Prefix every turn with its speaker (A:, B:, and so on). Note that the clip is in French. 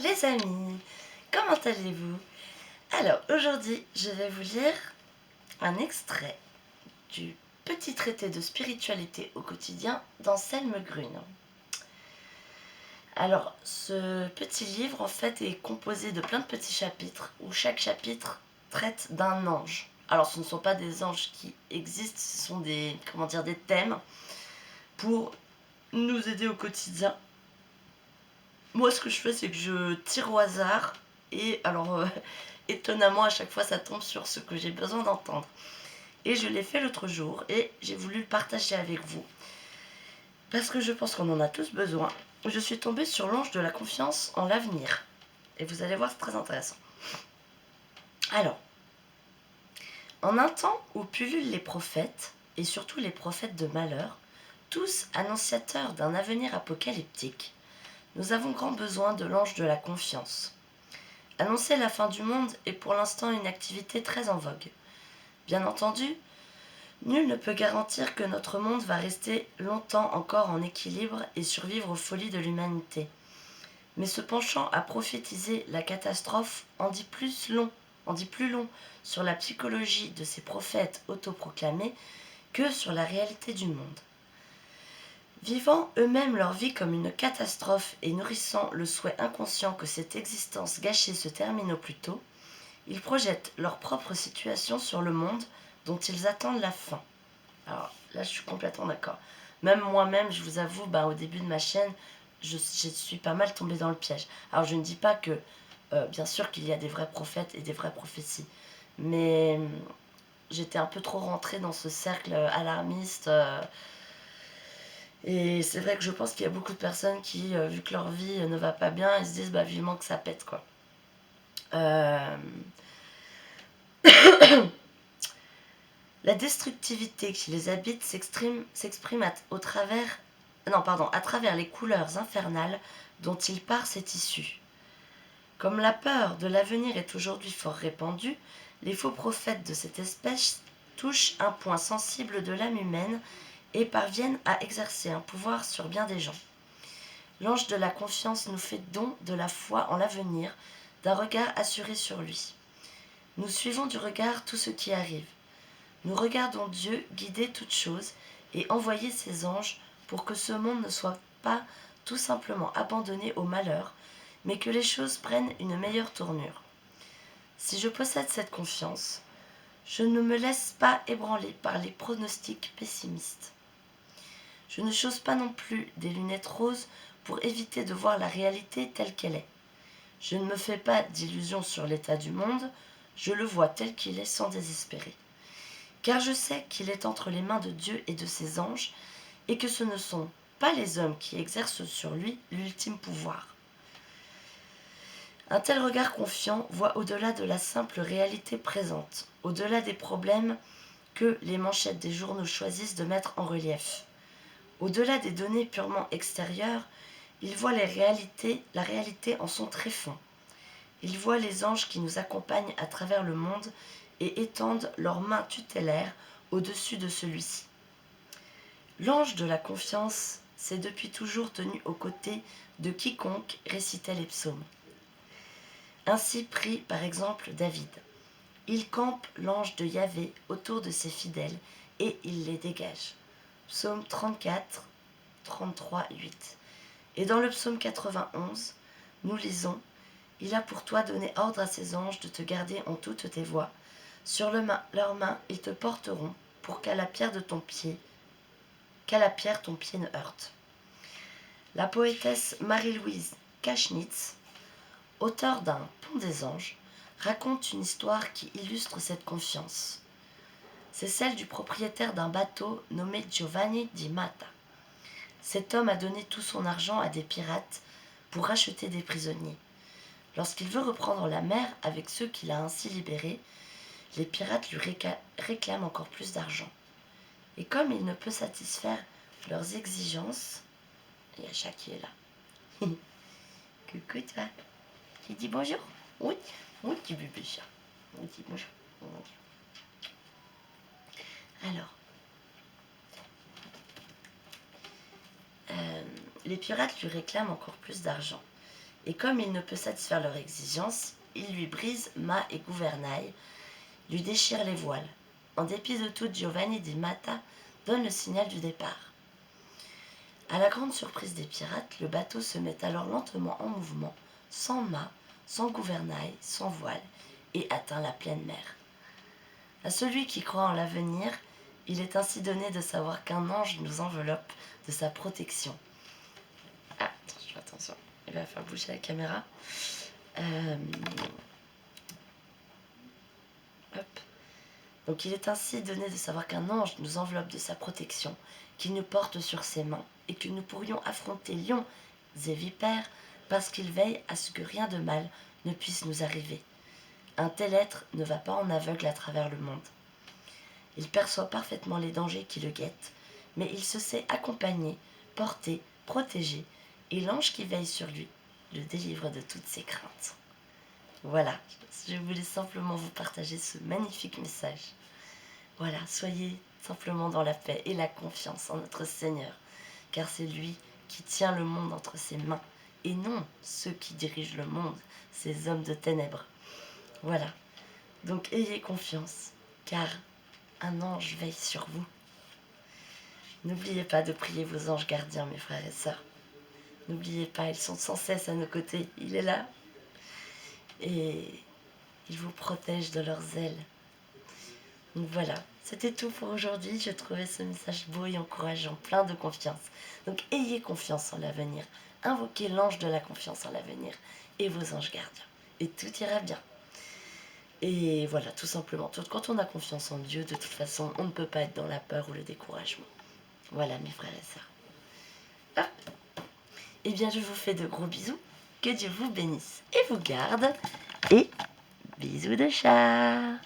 A: Les amis, comment allez-vous? Alors aujourd'hui, je vais vous lire un extrait du petit traité de spiritualité au quotidien d'Anselme Grün. Alors, ce petit livre en fait est composé de plein de petits chapitres où chaque chapitre traite d'un ange. Alors, ce ne sont pas des anges qui existent, ce sont des thèmes pour nous aider au quotidien. Moi, ce que je fais, c'est que je tire au hasard et alors étonnamment, à chaque fois, ça tombe sur ce que j'ai besoin d'entendre. Et je l'ai fait l'autre jour et j'ai voulu le partager avec vous. Parce que je pense qu'on en a tous besoin. Je suis tombée sur l'ange de la confiance en l'avenir. Et vous allez voir, c'est très intéressant. Alors, en un temps où pullulent les prophètes, et surtout les prophètes de malheur, tous annonciateurs d'un avenir apocalyptique, nous avons grand besoin de l'ange de la confiance. Annoncer la fin du monde est pour l'instant une activité très en vogue. Bien entendu, nul ne peut garantir que notre monde va rester longtemps encore en équilibre et survivre aux folies de l'humanité. Mais ce penchant à prophétiser la catastrophe en dit plus long sur la psychologie de ces prophètes autoproclamés que sur la réalité du monde. Vivant eux-mêmes leur vie comme une catastrophe et nourrissant le souhait inconscient que cette existence gâchée se termine au plus tôt, ils projettent leur propre situation sur le monde dont ils attendent la fin. Alors là, je suis complètement d'accord. Même moi-même, je vous avoue, au début de ma chaîne, je suis pas mal tombée dans le piège. Alors je ne dis pas que, bien sûr qu'il y a des vrais prophètes et des vraies prophéties, mais j'étais un peu trop rentrée dans ce cercle alarmiste. Et c'est vrai que je pense qu'il y a beaucoup de personnes qui, vu que leur vie ne va pas bien, elles se disent vivement que ça pète, quoi. La destructivité qui les habite s'exprime à travers les couleurs infernales dont il part cet issue. Comme la peur de l'avenir est aujourd'hui fort répandue, les faux prophètes de cette espèce touchent un point sensible de l'âme humaine et parviennent à exercer un pouvoir sur bien des gens. L'ange de la confiance nous fait don de la foi en l'avenir, d'un regard assuré sur lui. Nous suivons du regard tout ce qui arrive. Nous regardons Dieu guider toutes choses et envoyer ses anges pour que ce monde ne soit pas tout simplement abandonné au malheur, mais que les choses prennent une meilleure tournure. Si je possède cette confiance, je ne me laisse pas ébranler par les pronostics pessimistes. Je ne chausse pas non plus des lunettes roses pour éviter de voir la réalité telle qu'elle est. Je ne me fais pas d'illusions sur l'état du monde, je le vois tel qu'il est sans désespérer. Car je sais qu'il est entre les mains de Dieu et de ses anges, et que ce ne sont pas les hommes qui exercent sur lui l'ultime pouvoir. Un tel regard confiant voit au-delà de la simple réalité présente, au-delà des problèmes que les manchettes des journaux choisissent de mettre en relief. Au-delà des données purement extérieures, il voit la réalité en son tréfonds. Il voit les anges qui nous accompagnent à travers le monde et étendent leurs mains tutélaires au-dessus de celui-ci. L'ange de la confiance s'est depuis toujours tenu aux côtés de quiconque récitait les psaumes. Ainsi prit par exemple David. Il campe l'ange de Yahvé autour de ses fidèles et il les dégage. Psaume 34, 33, 8. Et dans le psaume 91, nous lisons « Il a pour toi donné ordre à ses anges de te garder en toutes tes voies. Sur leurs mains, ils te porteront pour qu'à la pierre ton pied ne heurte. » La poétesse Marie-Louise Cachnitz, auteure d'un Pont des anges, raconte une histoire qui illustre cette confiance. C'est celle du propriétaire d'un bateau nommé Giovanni di Mata. Cet homme a donné tout son argent à des pirates pour racheter des prisonniers. Lorsqu'il veut reprendre la mer avec ceux qu'il a ainsi libérés, les pirates lui réclament encore plus d'argent. Et comme il ne peut satisfaire leurs exigences, il y a un chat qui est là. Coucou toi. Tu dis bonjour? Oui, oui, petit bébé chat. Oui, dis bonjour. Alors, les pirates lui réclament encore plus d'argent. Et comme il ne peut satisfaire leurs exigences, il lui brise mât et gouvernail, lui déchire les voiles. En dépit de tout, Giovanni di Mata donne le signal du départ. À la grande surprise des pirates, le bateau se met alors lentement en mouvement, sans mât, sans gouvernail, sans voile, et atteint la pleine mer. À celui qui croit en l'avenir, il est ainsi donné de savoir qu'un ange nous enveloppe de sa protection. Ah, attention, il va faire bouger la caméra. Hop. Donc il est ainsi donné de savoir qu'un ange nous enveloppe de sa protection, qu'il nous porte sur ses mains, et que nous pourrions affronter lions et vipères, parce qu'il veille à ce que rien de mal ne puisse nous arriver. Un tel être ne va pas en aveugle à travers le monde. Il perçoit parfaitement les dangers qui le guettent, mais il se sait accompagné, porté, protégé, et l'ange qui veille sur lui le délivre de toutes ses craintes. Voilà, je voulais simplement vous partager ce magnifique message. Voilà, soyez simplement dans la paix et la confiance en notre Seigneur, car c'est lui qui tient le monde entre ses mains, et non ceux qui dirigent le monde, ces hommes de ténèbres. Voilà, donc ayez confiance, car un ange veille sur vous. N'oubliez pas de prier vos anges gardiens, mes frères et sœurs. N'oubliez pas, ils sont sans cesse à nos côtés. Il est là. Et il vous protège de leurs ailes. Donc voilà, c'était tout pour aujourd'hui. Je trouvais ce message beau et encourageant, plein de confiance. Donc ayez confiance en l'avenir. Invoquez l'ange de la confiance en l'avenir et vos anges gardiens. Et tout ira bien. Et voilà, tout simplement. Quand on a confiance en Dieu, de toute façon, on ne peut pas être dans la peur ou le découragement. Voilà, mes frères et sœurs. Hop. Eh bien, je vous fais de gros bisous. Que Dieu vous bénisse et vous garde. Et bisous de chat.